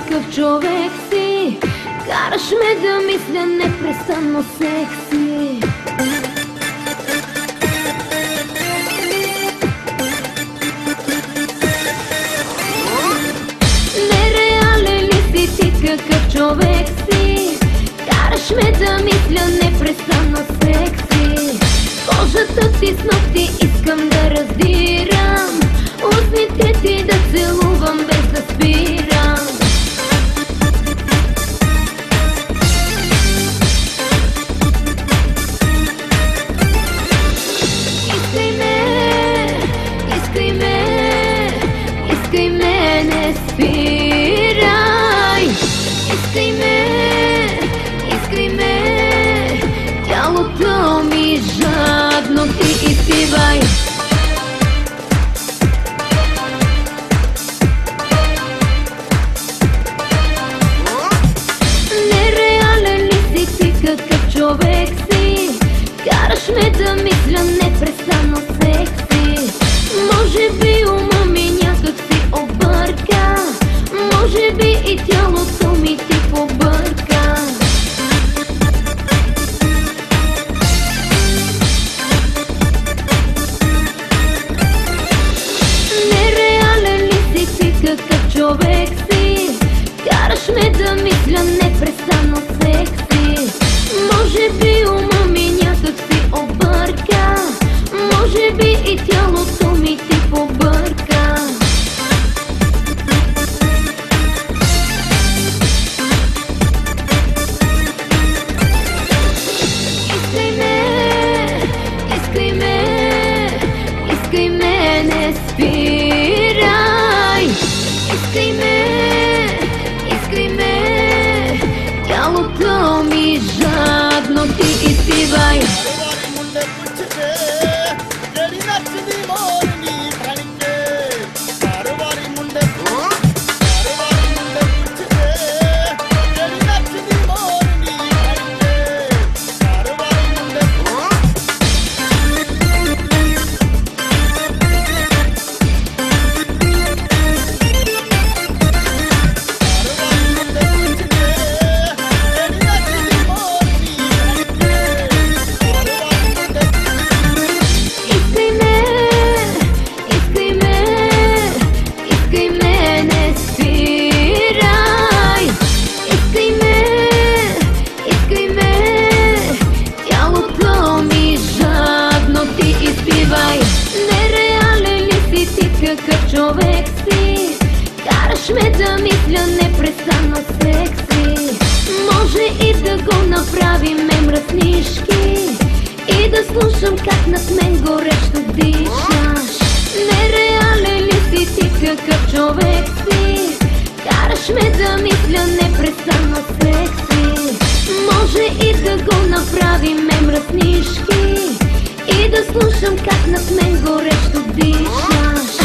какъв човек си. Караш ме да мисля непрестанно секси. Нереален ли си ти, какъв човек си? Караш ме да мисля непрестанно секси. Кожата ти с ногти искам да раздирам, устните ти да целувам без да спирам. Искай ме, искай ме, искай ме, не спирай. Искай ме, искай ме, тялото ми жадно ти изпивай. Нереален ли си ти, какъв човек си? Караш ме да мисля непрестанно секси. Може би ума ми някак си обърка, може би и тялото ми ти побърка. Нереален ли си ти, какъв човек си? Караш ме да мисля непрестанно секси. Може би ума ми някак си обърка, може би и тялото ми ти побърка. Искай ме, искай ме, искай ме, не спирай. Искай ме, искай ме, тялото ми жадно ти изпивай. Нереален ли си ти, какъв човек си? Караш ме да мисля непрестанно секси. Може и да го направим мръснишки и да слушам как над мен горещо дишаш. Нереален ли си ти, какъв човек си? Караш ме да мисля непрестанно секси. Може и да го направим мръснишки и да слушам как над мен горещо дишаш.